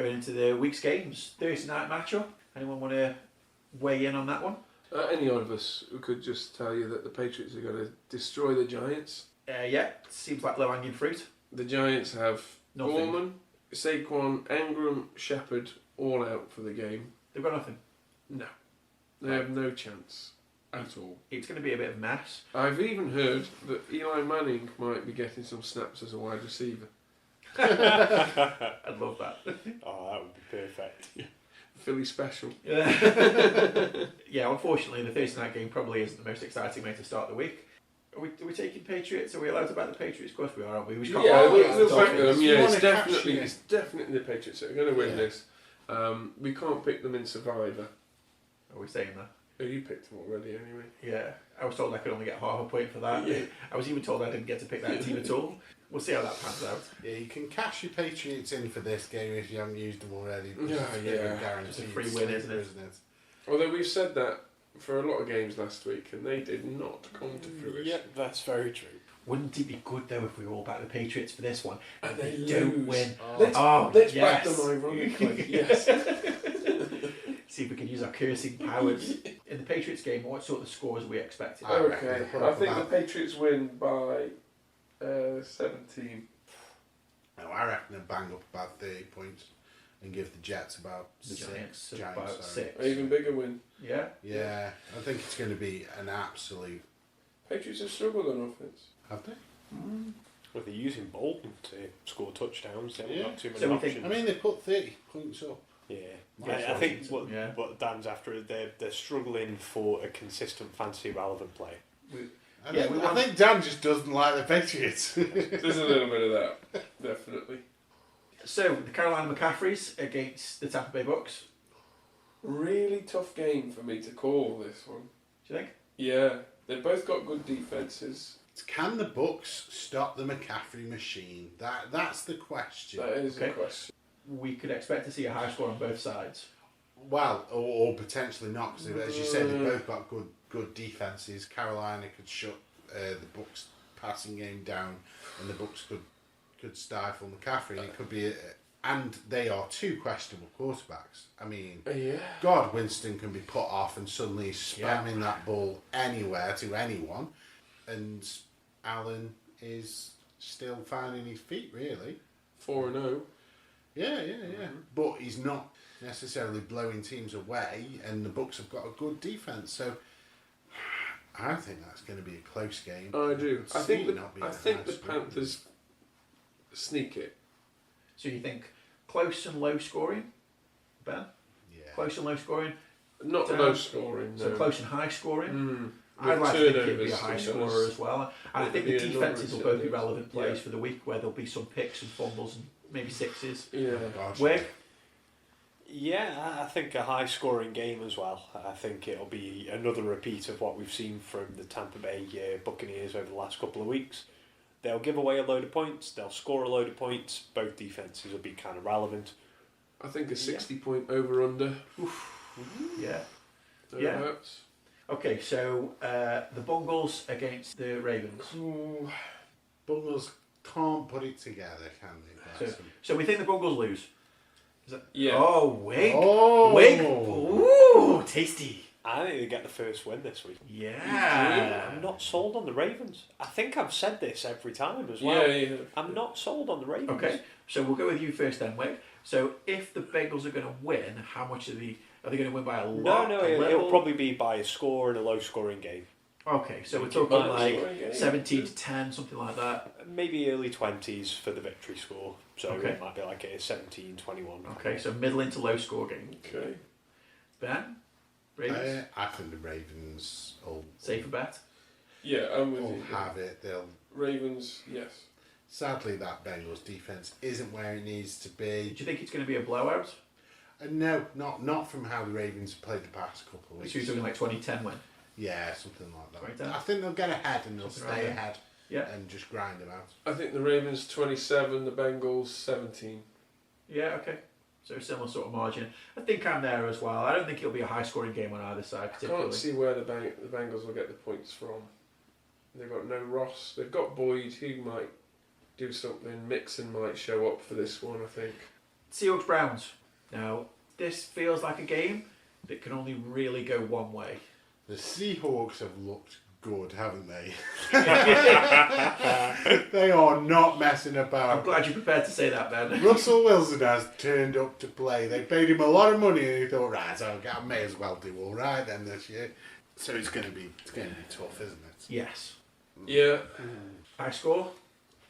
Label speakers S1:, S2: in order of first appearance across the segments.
S1: going into the week's games. Thursday night matchup. Anyone want to weigh in on that one?
S2: Any of us could just tell you that the Patriots are going to destroy the Giants.
S1: Yeah, seems like low-hanging fruit.
S2: The Giants have
S1: Nothing.
S2: Gorman, Saquon, Engram, Shepherd all out for the game.
S1: They've got nothing.
S2: No. They have no chance at all.
S1: It's going to be a bit of a mess.
S2: I've even heard that Eli Manning might be getting some snaps as a wide receiver.
S1: I'd love that.
S3: Oh, that would be perfect.
S2: Philly special.
S1: Yeah, unfortunately, the Thursday night game probably isn't the most exciting way to start the week. Are we taking Patriots? Are we allowed to back the Patriots? Of course we are, aren't we? We'll
S2: back them. Yeah,
S4: it's
S2: it's definitely the Patriots that are going to win this. We can't pick them in Survivor.
S1: Are we saying that?
S2: Oh, you picked them already anyway.
S1: Yeah, I was told I could only get half a point for that.
S2: Yeah.
S1: I was even told I didn't get to pick that team at all. We'll see how that pans out.
S4: Yeah, you can cash your Patriots in for this game if you haven't used them already.
S1: Guaranteed. It's a free win, isn't it?
S2: Although we've said that for a lot of games last week and they did not come to fruition.
S3: Yep, that's very true.
S1: Wouldn't it be good though if we all back the Patriots for this one
S2: And
S1: they
S2: they
S1: don't
S2: lose.
S1: win?
S2: Let's back
S1: yes.
S2: them ironically. Yes.
S1: See if we can use our cursing powers. In the Patriots game, what sort of scores are we expecting?
S2: Okay, I think the Patriots win by 17.
S4: No, I reckon they'll bang up about 30 points and give the Jets about
S1: The Giants
S4: Giants,
S1: about
S4: sorry.
S1: 6.
S2: Even bigger win.
S1: Yeah?
S4: Yeah, I think it's going to be an absolute...
S2: Patriots have struggled on offense.
S4: Have they?
S3: Well, they're using Bolton to score touchdowns. They haven't
S4: Yeah.
S3: got too many
S1: So we
S3: options.
S1: think-
S4: I mean, they put 30 points up.
S3: Yeah,
S1: Yeah,
S3: I think
S1: yeah.
S3: what Dan's after is they're struggling for a consistent fantasy relevant play.
S4: I
S1: Yeah,
S4: think,
S1: we want-
S4: I think Dan just doesn't like the Patriots.
S2: There's a little bit of that, definitely.
S1: So, the Carolina McCaffreys against the Tampa Bay Bucks.
S2: Really tough game for me to call this one.
S1: Do you think?
S2: Yeah, they've both got good defences.
S4: Can the Bucks stop the McCaffrey machine? That's the question.
S2: That is
S1: Okay.
S2: a question.
S1: We could expect to see a high score on both sides.
S4: Well, or potentially not, because as you said, they've both got good defences. Carolina could shut the Bucks' passing game down, and the Bucks could stifle McCaffrey. And it could be, and they are two questionable quarterbacks. I mean,
S2: Yeah.
S4: God, Winston can be put off and suddenly spamming that ball anywhere to anyone, and Allen is still finding his feet, really.
S2: 4-0.
S4: Yeah. But he's not necessarily blowing teams away, and the Bucks have got a good defense. So I think that's going to be a close game.
S2: I do. I think
S4: not be
S2: the
S4: a high scoring.
S2: Panthers sneak it.
S1: So you think close and low scoring, Ben?
S4: Yeah.
S1: Close and low scoring?
S2: Not
S1: Down.
S2: low scoring.
S1: So
S2: no.
S1: close and high scoring?
S2: With
S1: I'd like to think it'd be
S2: turnovers,
S1: a high
S2: to be
S1: scorer
S2: honest.
S1: as well. And I
S2: It'll
S1: think the
S2: be a number
S1: defences
S2: of
S1: will both be
S2: turnovers.
S1: relevant plays
S2: Yeah.
S1: for the week where there'll be some picks and fumbles and maybe sixes.
S2: Yeah.
S4: Gosh,
S1: Wig?
S3: Yeah, I think a high scoring game as well. I think it'll be another repeat of what we've seen from the Tampa Bay Buccaneers over the last couple of weeks. They'll give away a load of points, they'll score a load of points, both defences will be kind of relevant.
S2: I think a 60-point over-under.
S1: Yeah.
S2: Thereabouts.
S1: Okay, so the Bungles against the Ravens.
S2: Ooh.
S4: Bungles can't put it together, can they? Bless them.
S1: So we think the Bungles lose. Is that...
S2: Yeah.
S1: Oh, Wig.
S4: Oh.
S1: Wig. Ooh, tasty.
S3: I think they get the first win this week.
S1: Yeah.
S3: I'm not sold on the Ravens. I think I've said this every time as well.
S2: Yeah.
S3: I'm not sold on the Ravens.
S1: Okay, so we'll go with you first then, Wig. So if the Bengals are going to win, how much are they going to win by a lot?
S3: No,
S1: a
S3: it'll
S1: little?
S3: probably be by a score in a low scoring game.
S1: Okay, so we're
S2: By
S1: talking
S2: a
S1: like
S2: scoring game.
S1: 17-10, something like that.
S3: Maybe early 20s for the victory score. So
S1: Okay.
S3: it might be like a 17-21.
S1: Okay, so middle into low score game.
S2: Okay.
S1: Ben? Ravens?
S4: I think the Ravens will
S1: Safer bet?
S2: Yeah, I'm with
S4: will
S2: you.
S4: have it. They'll.
S2: Ravens, yes.
S4: Sadly, that Bengals defense isn't where it needs to be.
S1: Do you think it's going to be a blowout?
S4: No, not from how the Ravens have played the past couple of weeks.
S1: So you're talking like 2010 win?
S4: Yeah, something like that.
S1: 2010?
S4: I think they'll get ahead and they'll
S1: Something around
S4: stay
S1: there.
S4: ahead
S1: Yeah.
S4: and just grind them out.
S2: I think the Ravens 27, the Bengals 17.
S1: Yeah, okay. So a similar sort of margin. I think I'm there as well. I don't think it'll be a high scoring game on either side
S2: I
S1: particularly.
S2: can't see where the Bengals will get the points from. They've got no Ross. They've got Boyd, who might do something. Mixon might show up for this one, I think.
S1: Seahawks Browns. Now, this feels like a game that can only really go one way.
S4: The Seahawks have looked good, haven't they? They are not messing about.
S1: I'm glad you're prepared to say that, Ben.
S4: Russell Wilson has turned up to play. They paid him a lot of money, and he thought, right, so I may as well do all right then this year. So it's going to be tough, isn't it?
S1: Yes.
S2: Yeah.
S1: High score?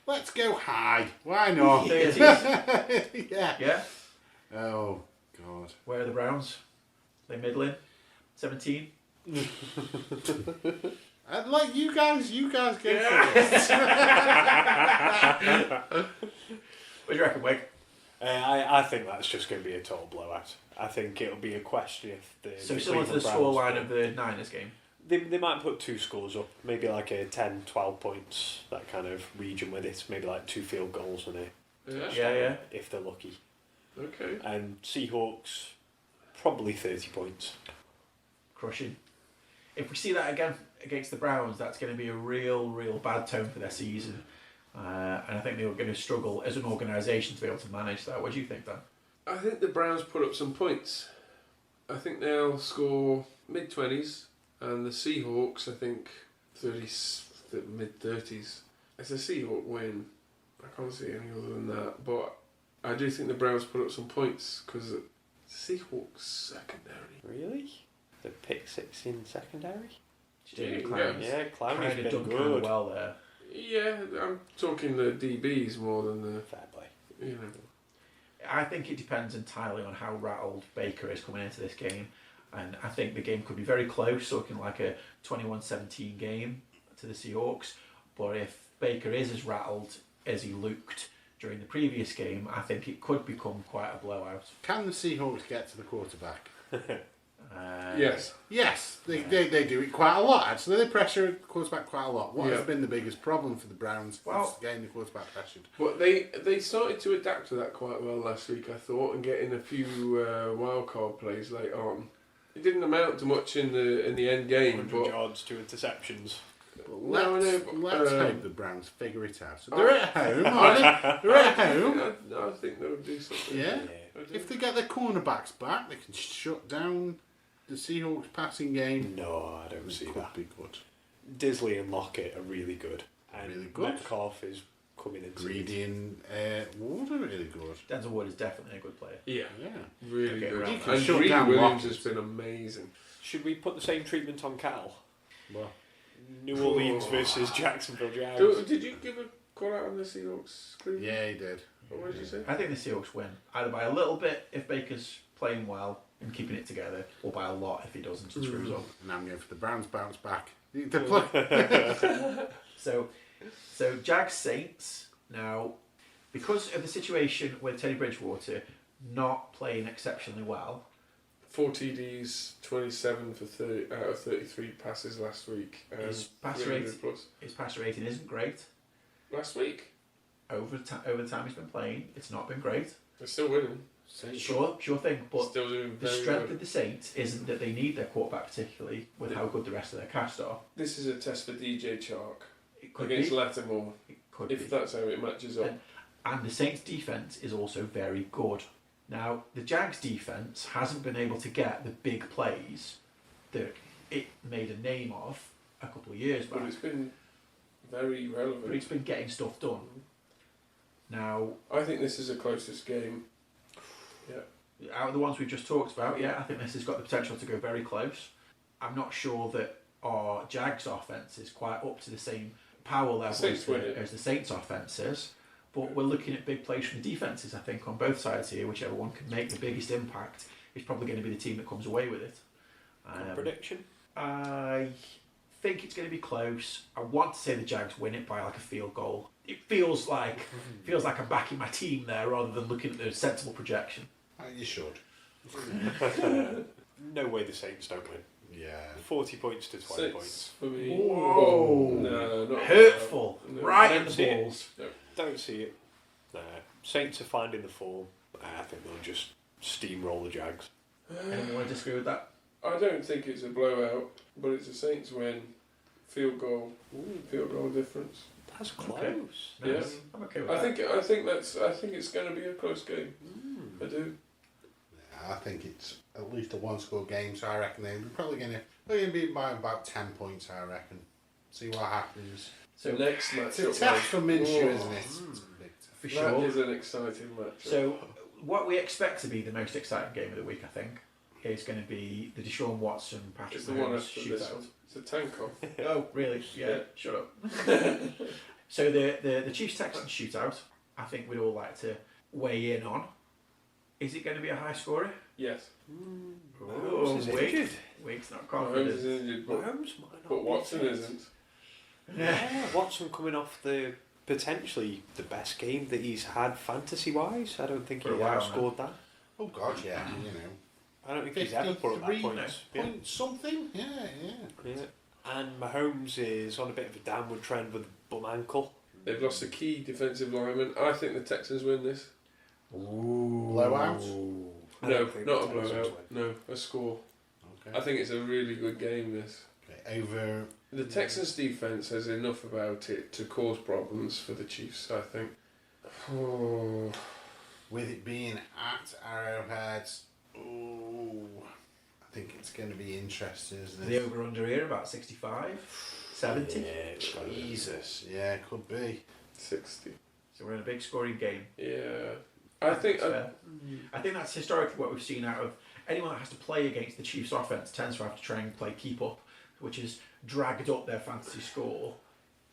S4: Let's go high. Why not?
S1: 30s.
S4: Yeah.
S1: Yeah.
S4: Oh God.
S1: Where are the Browns? They middling? 17?
S4: I'd like you guys go
S1: Yeah.
S4: first.
S1: What do you reckon, Wig?
S3: I think that's just going to be a total blowout. I think it'll be a question if the
S1: So similar to the
S3: Cleveland
S1: scoreline
S3: Browns-
S1: of the Niners game.
S3: They might put 2 scores up, maybe like a 10, 12 points, that kind of region with it. Maybe like 2 field goals and a
S2: Yeah.
S1: Yeah.
S3: if they're lucky.
S2: Okay.
S3: And Seahawks, probably 30 points.
S1: Crushing. If we see that again against the Browns, that's going to be a real bad tone for their season. And I think they're going to struggle as an organisation to be able to manage that. What do you think, Dan?
S2: I think the Browns put up some points. I think they'll score mid-20s, and the Seahawks, I think, mid-30s. It's a Seahawk win. I can't see any other than that. But I do think the Browns put up some points, because the Seahawks secondary.
S3: Really? The pick 6 in secondary?
S1: Jimmy
S2: Yeah.
S1: Clowney's
S3: Yeah, Clowney's
S1: kind of
S3: been
S1: done kind of
S3: good.
S1: well there.
S2: Yeah, I'm talking the DBs more than the,
S3: Fair play.
S2: you know.
S1: I think it depends entirely on how rattled Baker is coming into this game. And I think the game could be very close, looking like a 21-17 game to the Seahawks. But if Baker is as rattled as he looked during the previous game, I think it could become quite a blowout.
S4: Can the Seahawks get to the quarterback?
S2: Yes.
S4: Yes, they do it quite a lot. Actually, they pressure the quarterback quite a lot. What
S2: Yeah.
S4: has been the biggest problem for the Browns?
S1: Well-
S4: getting the quarterback pressured.
S2: But they started to adapt to that quite well last week, I thought, and getting a few wildcard plays late on. It didn't amount to much in the end game,
S3: 100
S2: but
S3: yards, 2 interceptions.
S4: Let's
S2: No,
S4: hope the Browns figure it out. So they're at home, aren't they? They're at home.
S2: I think they'll do something.
S4: Yeah.
S2: I do.
S4: If they get their cornerbacks back, they can shut down the Seahawks passing game.
S3: No, I don't see
S4: Could
S3: that.
S4: be good.
S3: Disley and Lockett are really good. And
S4: Really good.
S3: Metcalf is coming into
S4: Greedy and Ward are really good.
S1: Denzel Ward is definitely a good player.
S2: Yeah,
S4: Yeah.
S2: really
S1: Okay,
S2: good.
S1: right.
S4: He can
S2: And
S4: shut
S2: Greedy
S4: down
S2: Williams
S4: Lockett.
S2: has been amazing.
S3: Should we put the same treatment on Cal?
S4: Well,
S3: New Orleans versus Jacksonville Jags.
S2: Did you give a call out on the Seahawks, Cleveland?
S4: yeah, he did.
S2: What did you say?
S1: I think the Seahawks win, either by a little bit if Baker's playing well and keeping it together, or by a lot if he doesn't and screws up.
S4: And I'm going for the Browns bounce back. They play.
S1: So Jags Saints now, because of the situation with Teddy Bridgewater not playing exceptionally well.
S2: 4 TDs, 27 for 30 out of 33 passes last week. And
S1: His pass
S2: 300
S1: rate-
S2: plus.
S1: His passer rating isn't great.
S2: Last week,
S1: Over the time he's been playing, it's not been great.
S2: they're still winning.
S1: Sure thing, but
S2: Still doing
S1: the
S2: very
S1: strength
S2: good.
S1: of the Saints isn't that they need their quarterback particularly with how good the rest of their cast are.
S2: This is a test for DJ Chark
S1: It could
S2: against
S1: be.
S2: Lattimore,
S1: It could
S2: if
S1: be.
S2: that's how it matches up.
S1: And the Saints' defence is also very good. Now, the Jags' defence hasn't been able to get the big plays that it made a name of a couple of years back.
S2: But it's been very
S1: But
S2: relevant.
S1: it's been getting stuff done. Now,
S2: I think this is the closest game. Yeah.
S1: out of the ones we've just talked about, yeah, I think this has got the potential to go very close. I'm not sure that our Jags' offence is quite up to the same power level
S2: Saints win it.
S1: as the Saints' offence is. But we're looking at big plays from the defences, I think, on both sides here. Whichever one can make the biggest impact is probably going to be the team that comes away with it.
S3: Prediction?
S1: I think it's going to be close. I want to say the Jags win it by like a field goal. It feels like I'm backing my team there rather than looking at the sensible projection.
S4: You should.
S3: No way the Saints don't win.
S4: Yeah.
S3: 40 points to 20 points.
S2: Six for me.
S1: Whoa.
S2: No, not
S1: Hurtful.
S2: No.
S1: Right in
S3: Don't
S1: the
S3: see it.
S1: balls.
S3: Don't see it. Nah. Saints are finding the form. I think they'll just steamroll the Jags.
S1: Anyone want to disagree with that?
S2: I don't think it's a blowout, but it's a Saints win. Field goal difference.
S3: That's close.
S1: Okay.
S2: Yeah.
S1: Nice. I'm okay with
S2: I
S1: that.
S2: think it's going to be a close game. I do.
S4: Yeah, I think it's at least a one-score game, so I reckon they're probably going to beat by about 10 points, I reckon. See what happens.
S2: So next
S4: It's a
S2: matchup.
S4: test for Minshew,
S2: Oh,
S4: isn't it? It's a big test.
S1: For
S2: That
S1: sure.
S2: is an exciting matchup.
S1: So, what we expect to be the most exciting game of the week, I think, is going to be the Deshaun Watson Patrick
S2: it's the one
S1: Mahomes
S2: after this
S1: shootout.
S2: one. It's a tank off.
S1: Oh, really? Yeah. Shut up. So the Chiefs Texans shootout, I think we'd all like to weigh in on. Is it going to be a high scorer?
S2: Yes.
S3: Mahomes is injured.
S1: Wake's not
S2: Mahomes is
S1: confident.
S2: injured,
S3: Mahomes might not
S2: but
S3: be
S2: Watson
S3: fit.
S2: isn't.
S3: Yeah, Watson coming off the potentially the best game that he's had fantasy wise. I don't think he
S1: For a while
S3: outscored that.
S4: Oh, God, yeah, you know.
S3: I don't think he's ever put up that
S4: 53
S3: points. Yeah.
S4: point something? Yeah.
S3: Yeah. And Mahomes is on a bit of a downward trend with bum ankle.
S2: They've lost a key defensive lineman. I think the Texans win this.
S4: Blowout?
S3: I
S2: No,
S3: don't think
S2: not
S3: the
S2: a
S3: Texans
S2: blowout.
S3: win.
S2: No, a score.
S4: Okay.
S2: I think it's a really good game, this.
S4: Okay, over.
S2: The Texans defence has enough about it to cause problems for the Chiefs, I think. Oh.
S4: With it being at Arrowhead, I think it's going to be interesting, isn't
S1: The
S4: it?
S1: over under here about 65, 70.
S3: Yeah, it's got to be.
S4: Jesus, yeah, could be.
S2: 60.
S1: So we're in a big scoring game.
S2: Yeah. I think...
S1: That's fair. I think that's historically what we've seen out of anyone that has to play against the Chiefs offense tends to have to try and play keep up, which has dragged up their fantasy score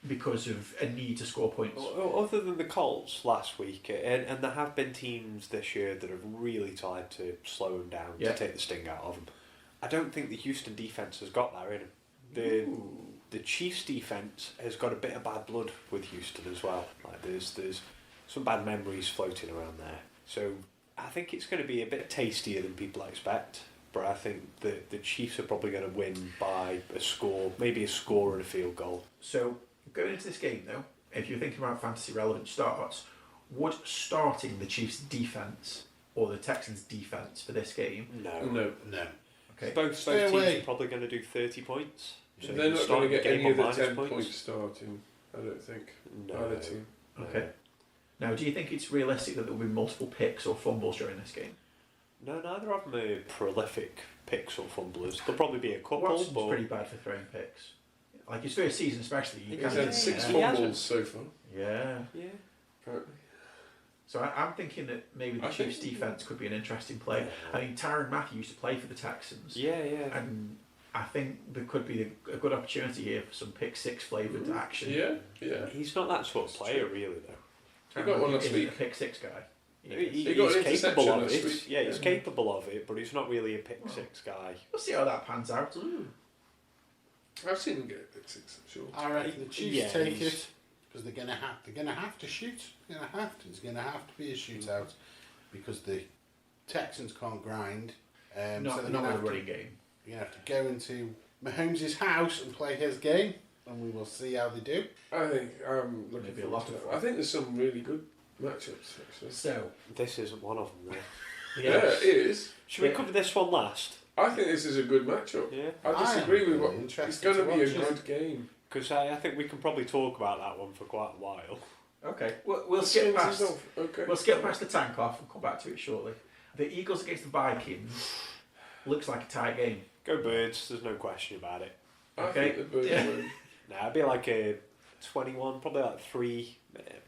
S1: because of a need to score points.
S3: Other than the Colts last week, and there have been teams this year that have really tried to slow them down
S1: Yeah.
S3: to take the sting out of them. I don't think the Houston defense has got that in them. The Chiefs defense has got a bit of bad blood with Houston as well. Like there's some bad memories floating around there. So I think it's going to be a bit tastier than people expect. But I think the Chiefs are probably going to win by a score, maybe a score and a field goal.
S1: So going into this game though, if you're thinking about fantasy relevant starts, would starting the Chiefs defense or the Texans defense for this game?
S3: No.
S2: No.
S1: Okay.
S3: Both
S4: Stay
S3: teams
S4: away.
S3: are probably going to do 30 points. So
S2: They're
S3: you
S2: not
S3: start
S2: going to
S3: the
S2: get
S3: game
S2: any of
S3: on
S2: the
S3: minus
S2: 10 points starting, I don't think.
S3: No.
S2: Either team.
S1: Okay. Now, do you think it's realistic that there will be multiple picks or fumbles during this game?
S3: No, neither of them are prolific picks or fumblers. There'll probably be a couple,
S1: Watson's
S3: but
S1: pretty bad for throwing picks. Like his first season, especially. You
S3: He's
S2: He's
S1: kind
S2: had
S1: of-
S2: 6
S3: He hasn't.
S2: fumbles so far,
S1: Yeah.
S3: yeah.
S2: apparently.
S1: So I'm thinking that maybe the
S2: I
S1: Chiefs'
S2: think-
S1: defense could be an interesting play. I mean, Tyrann Mathieu used to play for the Texans,
S3: Yeah, yeah.
S1: and I think there could be a good opportunity here for some pick six flavoured action.
S2: Yeah.
S3: He's not that sort of player, really, though.
S2: He got one last
S1: Isn't
S2: week.
S1: a pick six guy.
S2: He got an
S3: He's capable
S2: interception
S3: of
S2: last
S3: it.
S2: week.
S3: Yeah, he's
S2: Yeah.
S3: capable of it, but he's not really a pick six guy.
S1: We'll see how that pans out.
S2: I've seen him get a pick 6, I'm sure.
S4: I reckon the Chiefs
S3: Yeah,
S4: take
S3: he's-
S4: it because they're gonna have to shoot. They're gonna have to. It's gonna have to be a shootout because the Texans can't grind. So
S1: Not
S4: they're
S1: not
S4: gonna
S1: with a
S4: have to-
S1: running game.
S4: You're gonna have to go into Mahomes' house and play his game, and we will see how they do.
S2: I think I'm looking
S1: Maybe a
S2: forward
S1: lot
S2: to
S1: of
S2: that.
S1: fun.
S2: I think there's some really good matchups, actually.
S1: So
S3: This isn't one of them, though.
S2: Yeah, it is.
S3: Should we
S1: Yeah.
S3: cover this one last?
S2: I think this is a good matchup.
S3: Yeah.
S2: I disagree with what...
S4: really
S2: It's
S4: interested
S2: going to
S4: to
S2: be a
S4: watch it.
S2: good game.
S3: Because I think we can probably talk about that one for quite a while.
S1: okay, we'll skip past.
S2: Okay.
S1: We'll skip past the tank off and come back to it shortly. The Eagles against the Vikings looks like a tight game.
S3: Go Birds, there's no question about it.
S2: I
S1: Okay.
S2: think the Birds
S1: Yeah.
S2: win.
S3: Nah, it'd be like a 21, probably like 3,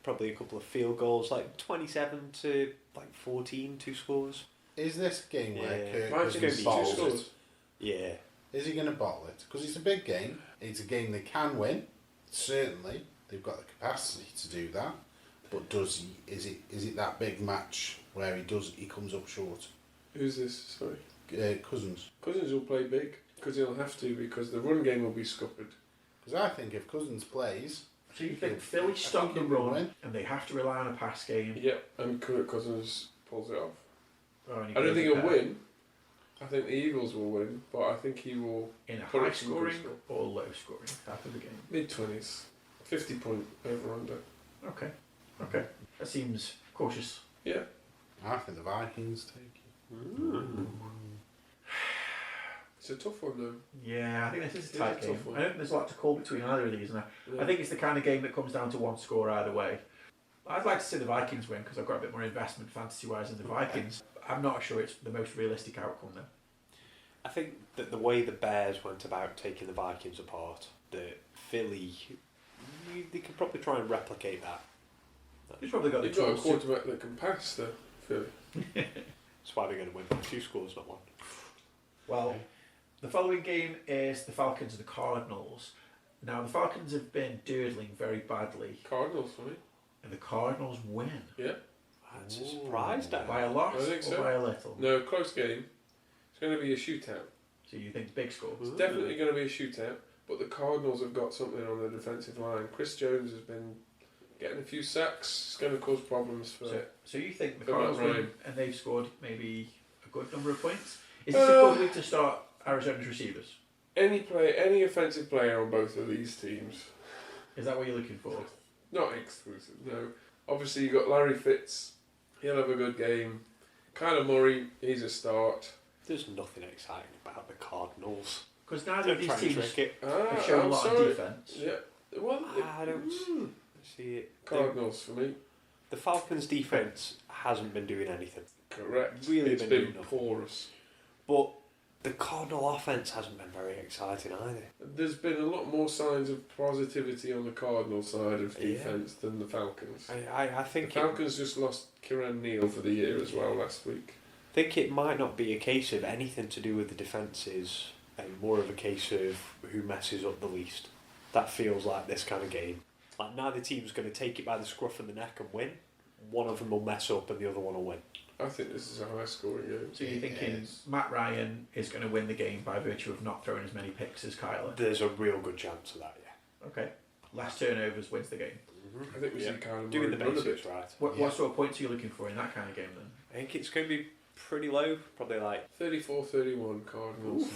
S3: probably a couple of field goals, like 27 to like 14, 2 scores.
S4: Is this a game where
S3: Yeah.
S4: Kirk
S2: Vikings
S4: Cousins
S3: two
S4: bottles
S2: scores.
S4: it?
S3: Yeah.
S4: Is he going to bottle it? Because it's a big game. It's a game they can win. Certainly, they've got the capacity to do that. But does he? Is it that big match where he comes up short?
S2: Who's this? Sorry.
S4: Cousins.
S2: Cousins will play big because he'll have to because the run game will be scuppered.
S4: Because I think if Cousins plays,
S1: So you think Philly stop the
S4: think he'll
S1: run
S4: win.
S1: and they have to rely on a pass game?
S2: Yep, and Kirk Cousins pulls it off.
S1: Or any
S2: I don't
S1: goes
S2: think he'll
S1: ahead
S2: win. I think the Eagles will win, but I think he will
S1: in a
S2: put
S1: high
S2: it some good
S1: scoring
S2: score.
S1: or low scoring type of a game.
S2: Mid-20s. 50-point over-under.
S1: Okay, that seems cautious.
S2: Yeah.
S4: I think the Vikings take it.
S2: It's a tough one, though.
S1: Yeah, I think this is
S2: It
S1: a tight
S2: is a
S1: game.
S2: tough one.
S1: I don't think there's a lot to call between either of these. And
S2: Yeah.
S1: I think it's the kind of game that comes down to one score either way. I'd like to see the Vikings win because I've got a bit more investment fantasy-wise in the Vikings. I'm not sure it's the most realistic outcome though.
S3: I think that the way the Bears went about taking the Vikings apart, that Philly, they could probably try and replicate that.
S1: He's probably got the
S2: You've got a
S1: tools.
S2: quarterback that can pass, though, Philly.
S3: That's why they're going to win by 2 scores, not 1.
S1: Well, the following game is the Falcons and the Cardinals. Now, the Falcons have been doodling very badly,
S2: Cardinals for me.
S1: and the Cardinals win.
S2: Yeah.
S3: That's a surprise, Dan.
S1: By a lot
S2: I think so.
S1: or by a little?
S2: No, close game. It's going to be a shootout.
S1: So you think big scores?
S2: It's definitely going to be a shootout, but the Cardinals have got something on the defensive line. Chris Jones has been getting a few sacks. It's going to cause problems for...
S1: So you think the
S2: For
S1: Cardinals
S2: Matt
S1: win
S2: Ryan.
S1: and they've scored maybe a good number of points? Is this a good week to start Arizona's receivers?
S2: Any offensive player on both of these teams.
S1: Is that what you're looking for?
S2: Not exclusive, no. Obviously, you've got Larry Fitz. He'll have a good game. Kyler Murray, he's a start.
S3: There's nothing exciting about the Cardinals.
S1: Because neither
S3: Don't
S1: of these
S3: try and
S1: teams
S3: trick it.
S1: have shown a
S2: I'm
S1: lot
S2: sorry.
S1: of defence.
S2: Yeah. Well,
S3: I don't see it.
S2: Cardinals for me.
S3: The Falcons' defence hasn't been doing anything.
S2: Correct.
S3: Really
S2: It's
S3: been
S2: been
S3: doing nothing.
S2: porous.
S3: But the Cardinal offence hasn't been very exciting either.
S2: There's been a lot more signs of positivity on the Cardinal side of
S3: Yeah.
S2: defence than the Falcons.
S3: I
S2: The
S3: think
S2: Falcons just lost Kieran Neal for the year as well last week.
S3: think it might not be a case of anything to do with the defences and more of a case of who messes up the least. That feels like this kind of game. Like neither team's going to take it by the scruff of the neck and win. One of them will mess up and the other one will win.
S2: I think this is a high scoring game.
S1: So you're thinking
S4: Yes.
S1: Matt Ryan is going to win the game by virtue of not throwing as many picks as Kyler?
S3: There's a real good chance of that, yeah.
S1: Okay. Less turnovers wins the game.
S2: I think we
S3: Yeah.
S2: see Kyler
S3: Doing
S2: Murray
S3: the
S2: run a
S3: basics
S2: bit.
S3: right.
S1: What sort of points are you looking for in that kind of game then?
S3: I think it's going to be pretty low, probably like
S2: 34-31 Cardinals.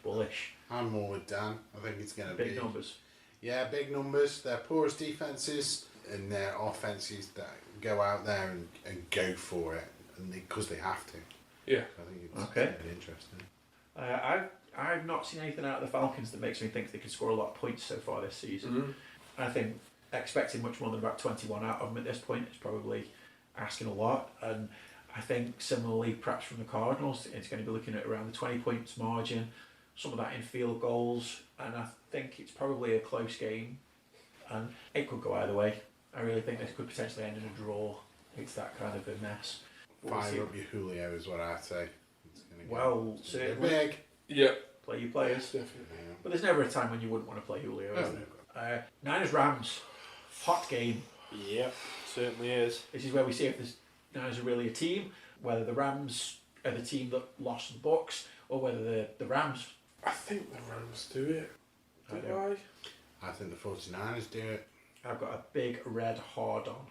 S1: Bullish.
S4: I'm more with Dan. I think it's going to
S1: Big
S4: be
S1: numbers.
S4: Yeah, big numbers. Their porous defences and their offences that go out there and go for it, and because they have to.
S2: Yeah.
S4: I think it's
S1: Okay.
S4: really interesting.
S1: I've not seen anything out of the Falcons that makes me think they can score a lot of points so far this season.
S2: Mhm.
S1: I think expecting much more than about 21 out of them at this point is probably asking a lot. And I think similarly, perhaps from the Cardinals, it's going to be looking at around the 20 points margin, some of that in field goals, and I think it's probably a close game, and it could go either way. I really think this could potentially end in a draw. It's that kind of a mess. We'll see.
S4: Fire up your Julio is what I say. It's gonna go-
S1: Well,
S4: it's gonna go
S1: certainly
S4: big.
S2: Yeah.
S1: play your players.
S2: Definitely.
S4: Yeah.
S1: But there's never a time when you wouldn't want to play Julio, is
S4: Oh,
S1: there? Niners Rams, hot game.
S3: Yep, certainly is.
S1: This is where we see if the Niners are really a team, whether the Rams are the team that lost the Bucks, or whether the Rams.
S2: I think the Rams do it.
S1: I
S2: Do
S1: don't.
S2: I?
S4: I think the 49ers do it.
S1: I've got a big red hard on.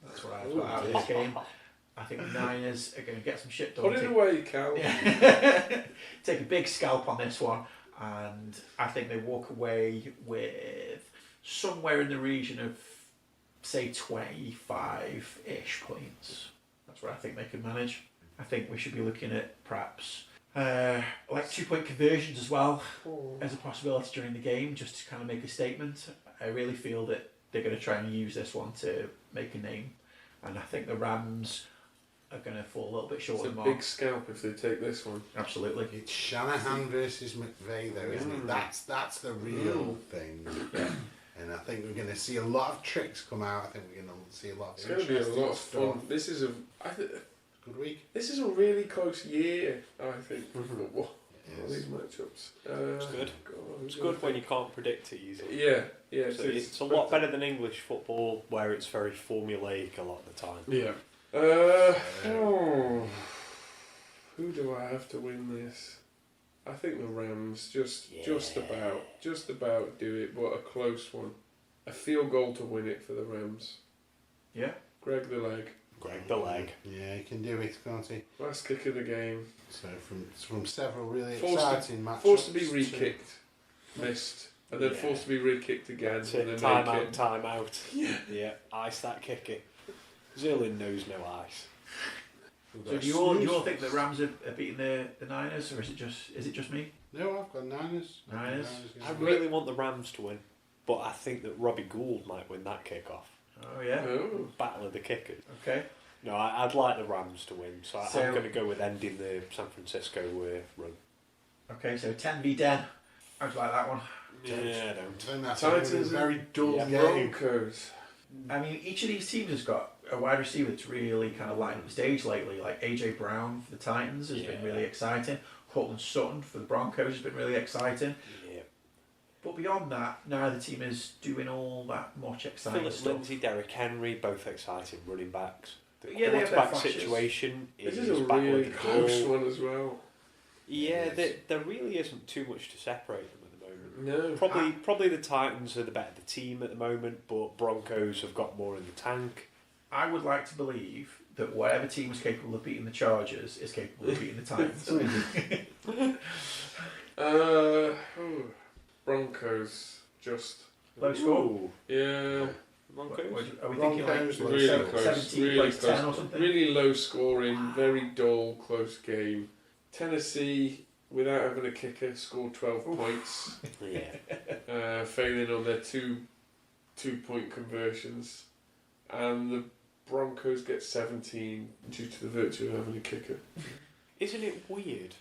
S1: That's what I've got out of this game. I think the Niners are going to get some shit done.
S2: Put it away, Cal.
S1: Yeah. Take a big scalp on this one, and I think they walk away with somewhere in the region of, say, 25-ish points. That's what I think they could manage. I think we should be looking at perhaps like 2-point conversions as well as a possibility during the game, just to kind of make a statement. I really feel that they're going to try and use this one to make a name, and I think the Rams are going to fall a little bit short
S2: It's a
S1: of the mark.
S2: big scalp if they take this one.
S1: Absolutely.
S4: It's Shanahan versus McVay, though, isn't it? That's the real thing.
S1: Yeah.
S4: And I think we're going to see a lot of tricks come out. I think we're going to see a lot of
S2: It's going to be a
S4: interesting
S2: lot of
S4: stuff.
S2: fun. This is
S4: Good week.
S2: this is a really close year, I think, for
S3: Mhm.
S2: football.
S4: It
S2: All
S4: is.
S2: these matchups.
S3: It's good.
S2: God,
S3: It's good when you can't predict it easily.
S2: Yeah, yeah.
S3: So it's a lot better than English football, where it's very formulaic a lot of the time.
S2: Yeah. Who do I have to win this? I think the Rams just about do it, but a close one. A field goal to win it for the Rams.
S1: Yeah.
S2: Greg the leg.
S3: Greg the leg.
S4: Yeah, he can do it, can't he?
S2: Last kick of the game.
S4: So from several really
S2: Forced to-
S4: exciting matchups.
S2: Forced to be re-kicked. Missed. And then
S3: Yeah.
S2: forced to be re-kicked again.
S3: That's
S2: and
S3: it.
S2: then
S3: Time
S2: make
S3: out,
S2: it.
S3: time out. Yeah, ice that kicker. Zillin knows no ice.
S1: So do you all think the Rams are beating the Niners, or is it just me?
S4: No, I've got Niners.
S1: Niners?
S3: I really want the Rams to win, but I think that Robbie Gould might win that kick-off.
S1: Oh yeah.
S2: Oh.
S3: Battle of the kickers.
S1: Okay.
S3: No, I'd like the Rams to win, so
S1: So-
S3: I'm going to go with ending the San Francisco run.
S1: Okay. So 10 v 10. How'd you like that one?
S3: Yeah, I
S4: I
S3: don't.
S4: think that's
S2: Titans
S4: a very dull
S3: Yeah.
S4: game.
S2: Broncos.
S1: I mean, each of these teams has got a wide receiver that's really kind of lighting up the stage lately. Like AJ Brown for the Titans has been really exciting. Cortland Sutton for the Broncos has been really exciting.
S3: Yeah.
S1: But beyond that, neither team is doing all that much exciting
S3: Philip
S1: stuff.
S3: Lindsay, Derrick Henry, both exciting running backs. The
S1: Yeah, they have their
S3: quarterback
S1: flashes.
S3: situation
S2: This
S3: is
S2: is a
S3: battle
S2: really
S3: of the
S2: close
S3: ball.
S2: one as well.
S3: Yeah,
S4: It
S3: there really isn't too much to separate them at the moment.
S2: No.
S3: Probably the Titans are the better team at the moment, but Broncos have got more in the tank.
S1: I would like to believe that whatever team is capable of beating the Chargers is capable of beating the Titans.
S2: Broncos. Just.
S1: Low score?
S3: Ooh,
S2: Yeah.
S3: Broncos.
S1: Are we thinking like
S4: Broncos,
S2: Really
S4: Seven-
S2: close.
S1: 17
S2: Really
S1: plays
S2: close.
S1: 10 or something?
S2: Really low scoring, very dull, close game. Tennessee, without having a kicker, scored 12 points,
S3: Yeah.
S2: failing on their two-point conversions. And the Broncos get 17 due to the virtue of having a kicker.
S3: Isn't it weird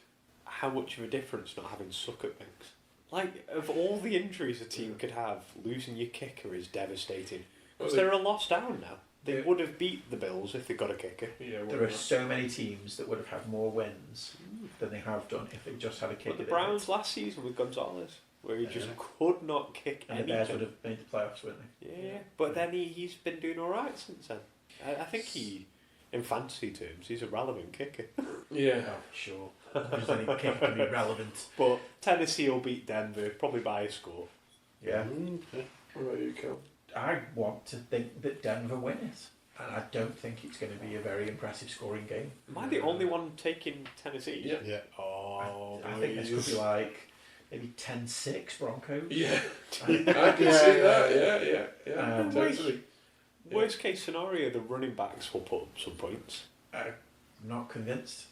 S3: how much of a difference not having suck at things? Like, of all the injuries a team could have, losing your kicker is devastating. Because
S2: Well,
S3: they're a loss down now. They
S1: Yeah.
S3: would have beat the Bills if they got a kicker.
S2: Yeah,
S1: There are so many teams that would have had more wins than they have done if they just had a kick.
S3: But the Browns last season with Gonzalez, where he just could not kick
S1: and the Bears would
S3: anything.
S1: have made the playoffs, wouldn't they?
S3: Yeah, but then he's been doing alright since then. I think in fantasy terms, he's a relevant kicker.
S2: Yeah.
S1: Oh, sure. Because any kick can be relevant.
S3: But Tennessee will beat Denver, probably by a score.
S1: Yeah.
S2: What about you, Cal?
S1: I want to think that Denver win it. And I don't think it's going to be a very impressive scoring game.
S3: Am I the only one taking Tennessee?
S2: Yeah.
S4: Yeah.
S3: Oh,
S1: I think this could be like maybe 10-6 Broncos.
S2: Yeah.
S1: I-
S2: I can see that. Yeah.
S1: Um,
S2: Totally.
S3: Worst case scenario, the running backs will put up some points.
S1: I'm not convinced.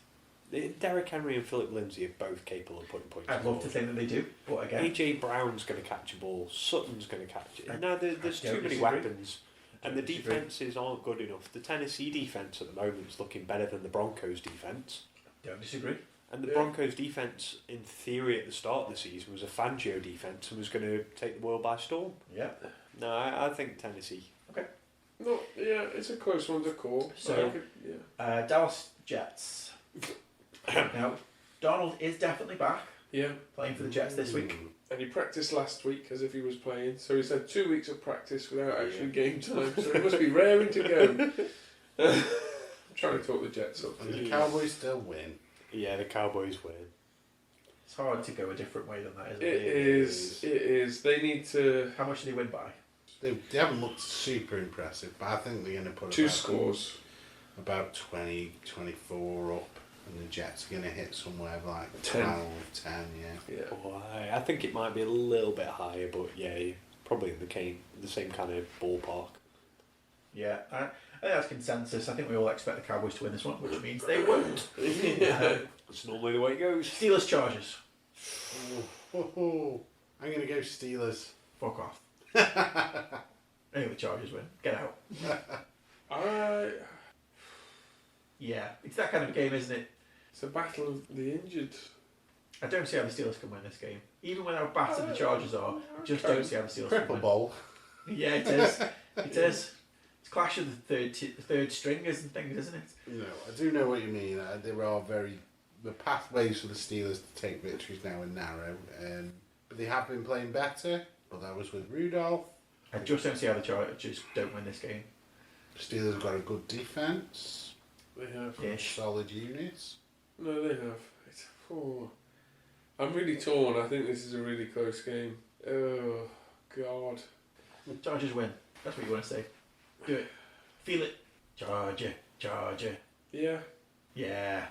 S3: Derrick Henry and Philip Lindsay are both capable of putting points.
S1: I'd love to think that they do, but again,
S3: AJ Brown's going to catch a ball. Sutton's going to catch it. Now there's
S1: I don't
S3: too many
S1: disagree.
S3: weapons, and the
S1: Disagree.
S3: defenses aren't good enough. The Tennessee defense at the moment is looking better than the Broncos defense.
S1: don't disagree.
S3: And the
S2: Yeah.
S3: Broncos defense, in theory, at the start of the season, was a Fangio defense and was going to take the world by storm.
S1: Yeah.
S3: No, I think Tennessee.
S2: No, yeah, it's a close one to call.
S1: So- Dallas Jets. Now, Donald is definitely back
S2: Yeah,
S1: playing for the Jets this week.
S2: and he practiced last week as if he was playing, so he's had 2 weeks of practice without actually game time, so he must be raring to go. I'm trying to talk the Jets up.
S4: And the Cowboys still win.
S3: Yeah, the Cowboys win.
S1: It's hard to go a different way than that, isn't
S2: It
S1: it?
S2: is. They need to.
S1: How much do they win by?
S4: They haven't looked super impressive, but I think they're going to put
S2: Two
S4: about,
S2: scores.
S4: about 20, 24 up, and the Jets are going to hit somewhere like
S2: 10.
S4: 12, 10, yeah.
S2: Yeah.
S3: Oh, I think it might be a little bit higher, but yeah, probably in the same kind of ballpark.
S1: Yeah, I think that's consensus. I think we all expect the Cowboys to win this one, which means they won't.
S3: That's normally the way it goes.
S1: Steelers Chargers.
S4: Oh, I'm going to go Steelers.
S1: Fuck off. I think the Chargers win. Get out. Yeah, it's that kind of game, isn't it?
S2: It's a battle of the injured.
S1: I don't see how the Steelers can win this game. Even when how battered the Chargers are, I just don't see how the Steelers can
S4: Triple
S1: win.
S4: bowl.
S1: Yeah, it is. It is. It's clash of the third stringers and things, isn't it?
S4: No, I do know what you mean. There are the pathways for the Steelers to take victories now are narrow, but they have been playing better. But that was with Rudolph.
S1: I just don't see how the Chargers don't win this game.
S4: Steelers have got a good defense,
S2: They have.
S1: Ish.
S4: solid units.
S2: No, they have. I'm really torn. I think this is a really close game. Oh, God.
S1: Chargers win. That's what you want to say. Do it. Feel it. Charger.
S2: Yeah.
S1: Yeah.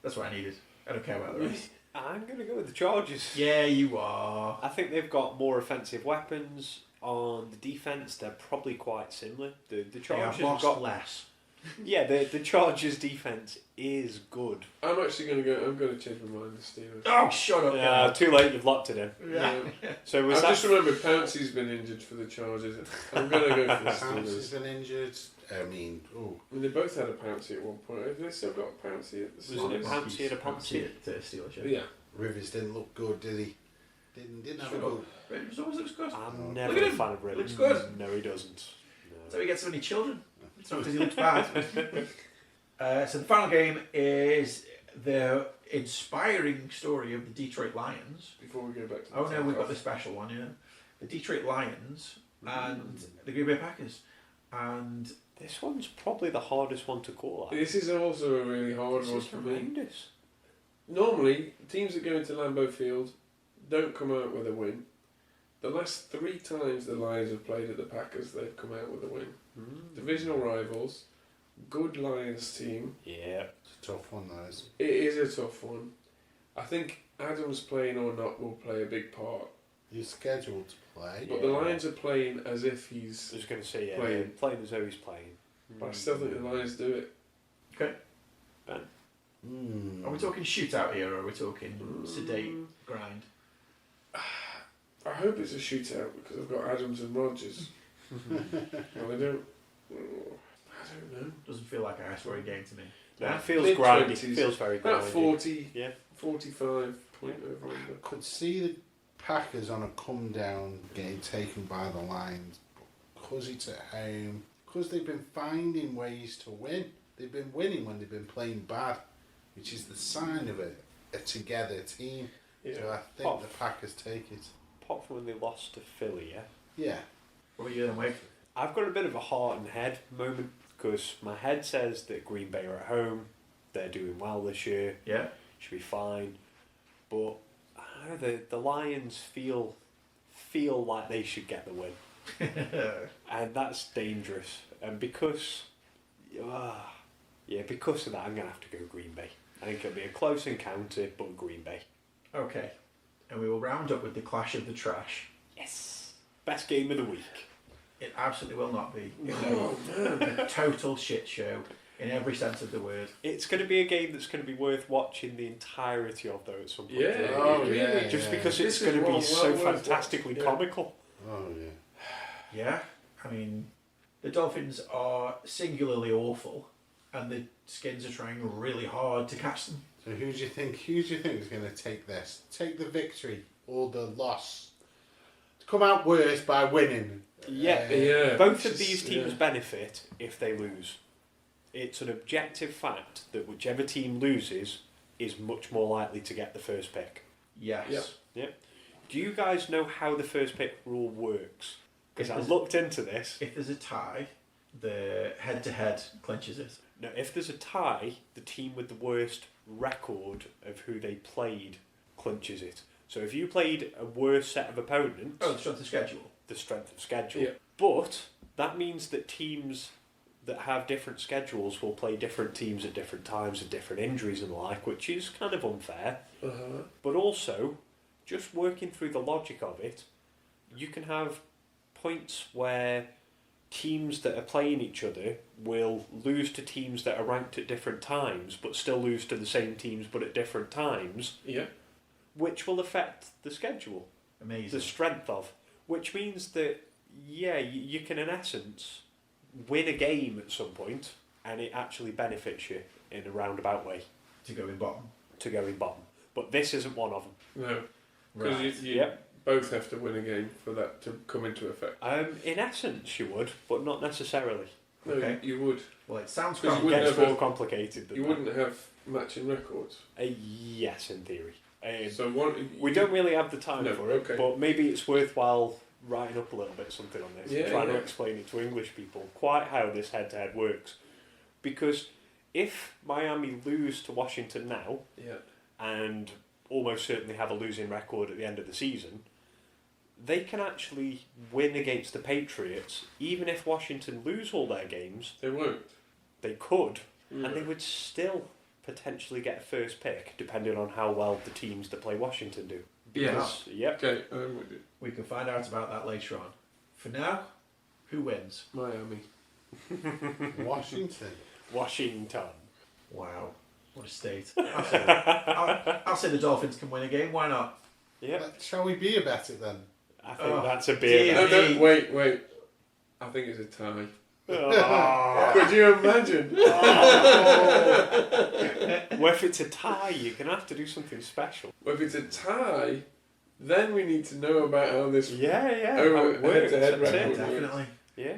S1: That's what I needed. I don't care about the rest.
S3: I'm going to go with the Chargers.
S1: Yeah, you are.
S3: I think they've got more offensive weapons. On the defense, they're probably quite similar. The
S1: They have
S3: Chargers have
S1: lost
S3: got
S1: less.
S3: Yeah, the Chargers defense is good.
S2: I'm actually going to go. I'm going to change my mind. The Steelers.
S1: Oh, shut up!
S3: Too late. You've locked it in.
S1: Yeah.
S3: So was
S2: I
S3: that?
S2: just remember Pouncey's been injured for the Chargers. I'm going to go for the
S4: Pouncey's
S2: Steelers.
S4: been injured. I mean,
S2: They both had a Pouncey at one point. Have they still got a Pouncey at the
S3: Wasn't it
S2: Steelers?
S3: Pouncey and a Pouncey?
S1: at Steelers.
S2: Yeah.
S4: Rivers didn't look good, did he? Didn't have a
S1: Shut
S4: good.
S1: up. Rivers always looks good.
S3: I'm
S1: Look
S3: never
S1: at
S3: a
S1: him.
S3: fan of Rivers.
S1: Looks good.
S3: No, he doesn't.
S1: So he gets so many children. It's not because he looks bad. So the final game is the inspiring story of the Detroit Lions.
S2: Before we go back to the
S1: Oh no, we've got
S2: takeoff.
S1: the special one, yeah. The Detroit Lions and the Green Bay Packers. And
S3: This one's probably the hardest one to call.
S2: This is also a really hard
S3: This
S2: one
S3: is
S2: for me.
S3: horrendous.
S2: Normally, teams that go into Lambeau Field don't come out with a win. The last 3 times the Lions have played at the Packers, they've come out with a win. Divisional rivals, good Lions team.
S3: Yeah.
S4: It's a tough one, though. Isn't
S2: It is a tough one. I think Adams playing or not will play a big part.
S4: He's scheduled to play.
S2: But the Lions are playing as if he's...
S3: I was going to say, yeah,
S2: Playing.
S3: playing as though he's playing.
S2: But I still think the Lions do it.
S1: are we talking shootout here or are we talking sedate grind?
S2: I hope it's a shootout because I've got Adams and Rodgers. And I don't... I don't know.
S1: Doesn't feel like a high scoring game to me.
S3: That feels
S2: Mid-20s.
S3: grindy. Feels very
S2: About
S3: grindy.
S2: 40,
S3: Yeah.
S2: 45 point over under.
S4: Could see the Packers on a come down getting taken by the Lions because it's at home, because they've been finding ways to win. They've been winning when they've been playing bad, which is the sign of a together team.
S2: Yeah.
S4: So I think the Packers take it.
S3: Apart from when they lost to Philly, yeah.
S4: Yeah.
S1: What are you then, Wade?
S3: I've got a bit of a heart and head moment because my head says that Green Bay are at home, they're doing well this year,
S1: Yeah?
S3: should be fine, but I don't know, the Lions feel like they should get the win, and that's dangerous. And because of that, I'm gonna have to go Green Bay. I think it'll be a close encounter, but Green Bay.
S1: Okay. And we will round up with the clash of the trash.
S3: Yes, best game of the week.
S1: It absolutely will not be. It
S2: Oh,
S1: will
S2: man.
S1: be a total shit show in every sense of the word.
S3: It's going to be a game that's going to be worth watching the entirety of, though, at some point.
S2: Yeah.
S4: Oh,
S2: really.
S4: yeah.
S3: Just because
S2: This
S3: it's
S2: is
S3: going to be
S2: well
S3: so
S2: worth
S3: fantastically
S2: watching. Yeah.
S3: comical.
S4: Oh, yeah.
S1: Yeah? I mean, the Dolphins are singularly awful and the Skins are trying really hard to catch them.
S4: So who do you think is going to take this? Take the victory or the loss? To come out worse by winning.
S3: Yeah.
S2: Yeah.
S3: Both of
S2: Just-
S3: these teams
S2: yeah.
S3: benefit if they lose. It's an objective fact that whichever team loses is much more likely to get the first pick.
S1: Yes.
S2: Yeah.
S3: Do you guys know how the first pick rule works? Because I
S1: If there's-
S3: looked into this.
S1: If there's a tie, the head-to-head clinches it.
S3: Now, if there's a tie, the team with the worst record of who they played clinches it. So if you played a worse set of opponents,
S1: Oh, the strength of schedule.
S3: the strength of schedule.
S2: Yeah.
S3: But that means that teams that have different schedules will play different teams at different times with different injuries and the like, which is kind of unfair.
S2: Uh-huh.
S3: But also, just working through the logic of it, you can have points where teams that are playing each other will lose to teams that are ranked at different times, but still lose to the same teams but at different times,
S2: Yeah.
S3: which will affect the schedule,
S1: Amazing.
S3: the strength of, which means that, yeah, you can in essence win a game at some point and it actually benefits you in a roundabout way
S1: To go in bottom.
S3: to go in bottom. But this isn't one of them.
S2: No. Because
S1: Right.
S2: you
S3: Yep.
S2: both have to win a game for that to come into effect.
S3: In essence, you would, but not necessarily.
S2: No,
S1: Okay.
S2: you would.
S1: Well, it sounds
S2: Because
S3: It
S2: you wouldn't
S3: gets
S2: have
S3: more
S2: a-
S3: complicated than
S2: You
S3: that.
S2: wouldn't have matching records.
S3: Yes, in theory.
S2: So one.
S3: We don't really have the time
S2: No,
S3: for it,
S2: okay.
S3: but maybe it's worthwhile writing up a little bit something on this,
S2: Yeah,
S3: trying to
S2: yeah.
S3: explain it to English people quite how this head-to-head works. Because if Miami lose to Washington now
S2: Yeah.
S3: and almost certainly have a losing record at the end of the season, they can actually win against the Patriots even if Washington lose all their games.
S2: They won't.
S3: They could,
S2: Yeah.
S3: and they would still potentially get a first pick depending on how well the teams that play Washington do.
S2: Yeah.
S3: Because, yep.
S2: Okay, I'm with you.
S1: We can find out about that later on. For now, who wins?
S2: Miami.
S4: Washington.
S3: Washington.
S1: Wow, what a state. I'll say the Dolphins can win a game. Why not?
S3: Yeah,
S4: Shall we beer bet it then?
S3: I think that's a
S1: dear
S3: beer.
S2: No, wait. I think it's a tie.
S3: Oh.
S2: Could you imagine?
S3: Well, if it's a tie, you're going to have to do something special.
S2: Well, if it's a tie, then we need to know about how this.
S3: Yeah.
S2: Oh,
S3: how it works.
S2: head-to-head
S3: That's it.
S2: record.
S1: Definitely.
S3: Yeah.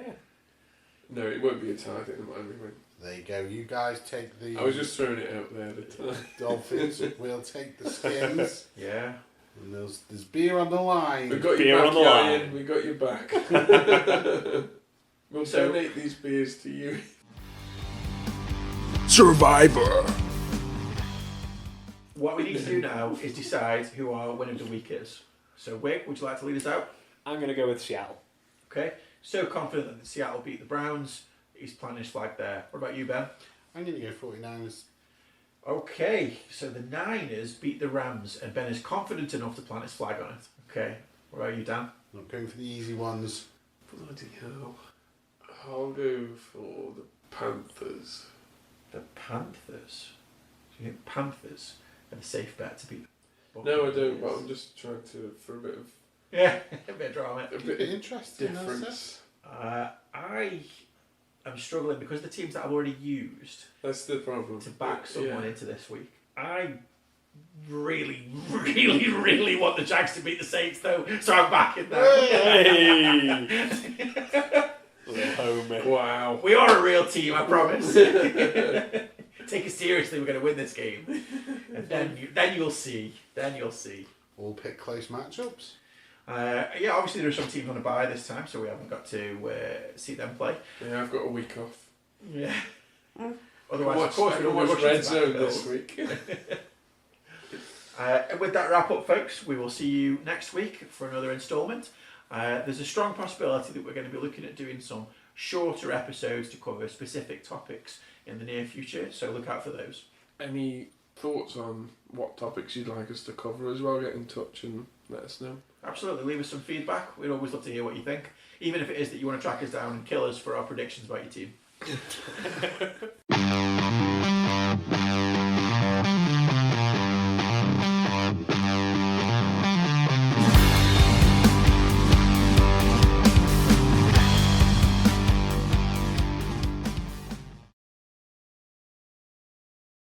S2: No, it won't be a tie. I think the Miami win.
S4: There you go. You guys take the
S2: I was just throwing it out there. The tie.
S4: Dolphins. We'll take the Skins.
S1: Yeah.
S4: And there's beer on the line.
S2: We got
S3: Beer
S2: your
S3: on
S2: back,
S3: the line.
S2: Ian. We got your back. We'll
S1: So-
S2: donate these beers to you.
S5: Survivor.
S1: What we need to do now is decide who our winner of the week is. So, Wick, would you like to lead us out?
S3: I'm going to go with Seattle.
S1: Okay. So confident that Seattle beat the Browns. He's planting his flag there. What about you, Ben?
S4: I'm going to go 49ers.
S1: Okay. So the Niners beat the Rams, and Ben is confident enough to plant his flag on it. Okay. What about you, Dan?
S4: Not going for the easy ones.
S2: Bloody hell. I'll go for the Panthers.
S1: The Panthers. Do you think Panthers are the safe bet to beat? the
S2: No, I don't,
S1: Buccaneers?
S2: but I'm just trying to, for a bit of
S1: Yeah, a bit of drama.
S2: a
S4: Keep it
S2: bit of
S4: interesting. That's it.
S2: difference.
S1: I am struggling because the teams that I've already used
S2: That's the problem.
S1: to back someone
S2: Yeah.
S1: into this week. I really, really, really want the Jags to beat the Saints, though, so I'm backing them.
S3: Hey! Little homie.
S2: Wow.
S1: We are a real team, I promise. Take it seriously. We're going to win this game, and then you'll see. Then you'll see.
S4: All pick close matchups.
S1: Yeah, obviously there are some teams on a bye this time, so we haven't got to see them play.
S2: Yeah, I've got a week off.
S1: Yeah.
S2: I
S1: Otherwise, of course,
S2: can
S1: we'll be
S2: watch
S1: rushing
S2: Red
S1: to back
S2: Zone
S1: those.
S2: this week.
S1: And with that wrap up, folks, we will see you next week for another instalment. There's a strong possibility that we're going to be looking at doing some shorter episodes to cover specific topics in the near future, so look out for those.
S2: Any thoughts on what topics you'd like us to cover as well? Get in touch and let us know.
S1: Absolutely, leave us some feedback. We'd always love to hear what you think, even if it is that you want to track us down and kill us for our predictions about your team.